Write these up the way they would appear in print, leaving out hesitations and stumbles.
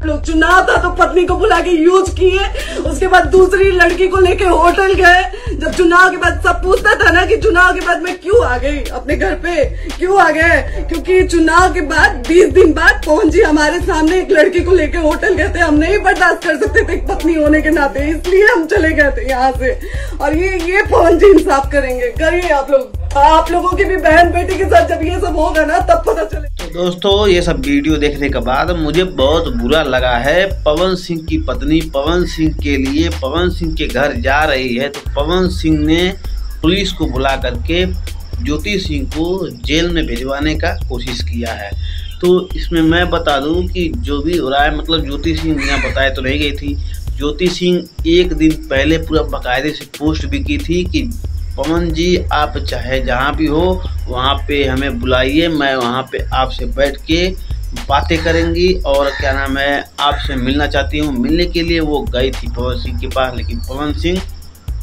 लोग चुनाव था तो पत्नी को बुला के यूज किए, उसके बाद दूसरी लड़की को लेके होटल गए। जब चुनाव के बाद सब पूछता था ना कि चुनाव के बाद मैं क्यों आ गई अपने घर पे, क्यों आ गए, क्योंकि चुनाव के बाद 20 दिन बाद पवन जी हमारे सामने एक लड़की को लेके होटल गए थे। हम नहीं बर्दाश्त कर सकते थे पत्नी होने के नाते, इसलिए हम चले गए थे यहाँ से। और ये पवन जी इंसाफ करेंगे, करिए आप लोगों की भी बहन बेटी के साथ जब ये सब होगा ना तब पता चले। तो दोस्तों, ये सब वीडियो देखने के बाद मुझे बहुत बुरा लगा है। पवन सिंह की पत्नी पवन सिंह के लिए पवन सिंह के घर जा रही है, तो पवन सिंह ने पुलिस को बुला करके ज्योति सिंह को जेल में भिजवाने का कोशिश किया है। तो इसमें मैं बता दूं कि जो भी हो रहा है, मतलब ज्योति सिंह यहाँ बताए तो नहीं गई थी। ज्योति सिंह एक दिन पहले पूरा बाकायदे से पोस्ट भी की थी कि पवन जी आप चाहे जहाँ भी हो वहाँ पे हमें बुलाइए, मैं वहाँ पे आपसे बैठ के बातें करेंगी और क्या नाम है आपसे मिलना चाहती हूँ। मिलने के लिए वो गई थी पवन सिंह के पास, लेकिन पवन सिंह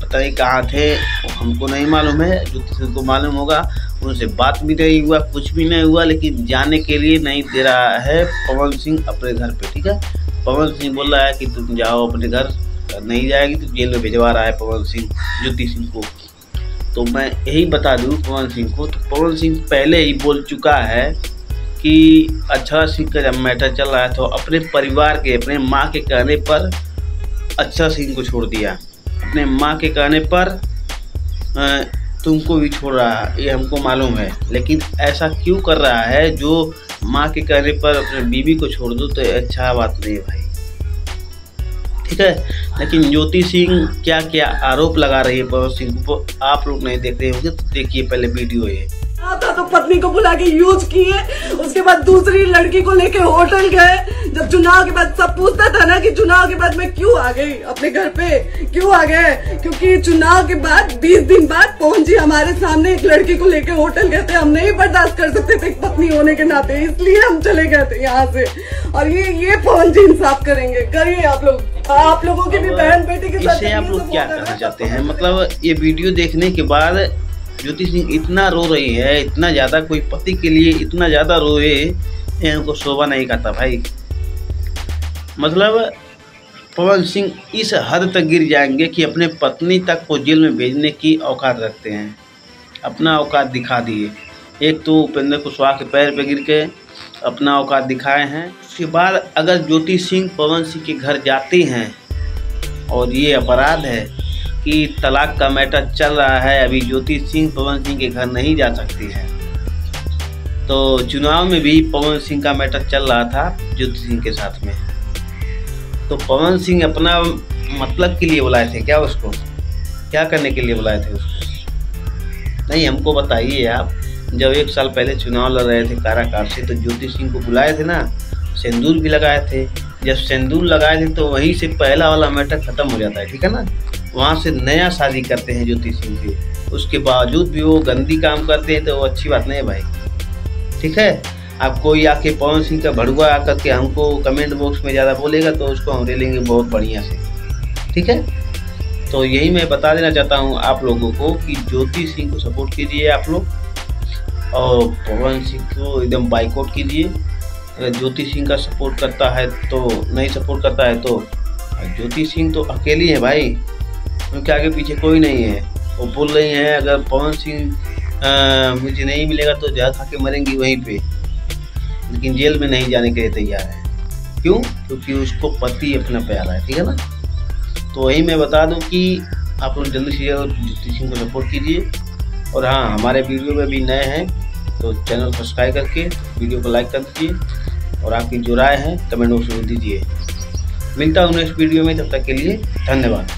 पता नहीं कहाँ थे, वो हमको नहीं मालूम है, ज्योति सिंह को मालूम होगा। उनसे बात भी नहीं हुआ, कुछ भी नहीं हुआ, लेकिन जाने के लिए नहीं दे रहा है पवन सिंह अपने घर पे। ठीक है, पवन सिंह बोल रहा है कि तुम जाओ अपने घर, नहीं जाएगी तो जेल में भिजवा रहा है पवन सिंह ज्योति सिंह को। तो मैं यही बता दूं पवन सिंह को, तो पवन सिंह पहले ही बोल चुका है कि अच्छा सिंह का जब मैटर चल रहा है तो अपने परिवार के, अपने माँ के कहने पर अच्छा सिंह को छोड़ दिया, अपने माँ के कहने पर तुमको भी छोड़ रहा है, ये हमको मालूम है। लेकिन ऐसा क्यों कर रहा है, जो माँ के कहने पर अपने बीवी को छोड़ दो तो अच्छा बात नहीं है भाई। ठीक है, लेकिन ज्योति सिंह क्या क्या आरोप लगा रही है पवन सिंह को, आप लोग नहीं देख रहे होंगे, तो देखिए पहले वीडियो ये। था तो पत्नी को बुला के यूज किए, उसके बाद दूसरी लड़की को लेके होटल गए। जब चुनाव के बाद सब पूछता था ना कि चुनाव के बाद मैं क्यों आ गई अपने घर पे, क्यों आ गए, क्योंकि चुनाव के बाद 20 दिन बाद पवन जी हमारे सामने एक लड़की को लेके होटल गए थे। हम नहीं बर्दाश्त कर सकते थे पत्नी होने के नाते, इसलिए हम चले गए थे यहाँ से। और ये पवन जी इंसाफ करेंगे, करिए आप लोगों की भी बहन बेटी के साथ। इससे आप लोग क्या कहना चाहते हैं? मतलब ये वीडियो देखने के बाद ज्योति सिंह इतना रो रही है, इतना ज़्यादा, कोई पति के लिए इतना ज़्यादा रोए, इनको शोभा नहीं करता भाई। मतलब पवन सिंह इस हद तक गिर जाएंगे कि अपने पत्नी तक को जेल में भेजने की औकात रखते हैं, अपना औकात दिखा दिए। एक तो उपेंद्र कुशवाहा के पैर पे गिर के अपना औकात दिखाए हैं। उसके बाद अगर ज्योति सिंह पवन सिंह के घर जाती हैं और ये अपराध है कि तलाक का मैटर चल रहा है, अभी ज्योति सिंह पवन सिंह के घर नहीं जा सकती है। तो चुनाव में भी पवन सिंह का मैटर चल रहा था ज्योति सिंह के साथ में, तो पवन सिंह अपना मतलब के लिए बुलाए थे क्या? उसको क्या करने के लिए बुलाए थे उसको? नहीं, हमको बताइए आप। जब 1 साल पहले चुनाव लड़ रहे थे काराकाट से, तो ज्योति सिंह को बुलाए थे ना, सिंदूर भी लगाए थे। जब सिंदूर लगाए थे तो वहीं से पहला वाला मैटर खत्म हो जाता है, ठीक है ना। वहाँ से नया शादी करते हैं ज्योति सिंह से, उसके बावजूद भी वो गंदी काम करते हैं, तो वो अच्छी बात नहीं है भाई। ठीक है, आप कोई आके पवन सिंह का भड़ुआ आकर के हमको कमेंट बॉक्स में ज़्यादा बोलेगा तो उसको हम ले लेंगे बहुत बढ़िया से। ठीक है, तो यही मैं बता देना चाहता हूँ आप लोगों को कि ज्योति सिंह को सपोर्ट कीजिए आप लोग, और पवन सिंह को एकदम बाइकआउट कीजिए। अगर ज्योति सिंह का सपोर्ट करता है तो नहीं सपोर्ट करता है तो ज्योति सिंह तो अकेली है भाई, क्योंकि आगे पीछे कोई नहीं है। वो बोल रही हैं अगर पवन सिंह मुझे नहीं मिलेगा तो जहर खा के मरेंगी वहीं पे, लेकिन जेल में नहीं जाने के लिए तैयार है। क्यों? क्योंकि उसको पति अपना प्यारा है। ठीक है ना, तो वही मैं बता दूं कि आप लोग जल्दी से ज्योति सिंह को सपोर्ट कीजिए। और हाँ, हमारे वीडियो में भी नए हैं तो चैनल सब्सक्राइब करके वीडियो को लाइक कर दीजिए, और आपकी जो राय है कमेंट बॉक्स में दीजिए। मिलता हूँ नेक्स्ट वीडियो में, तब तक के लिए धन्यवाद।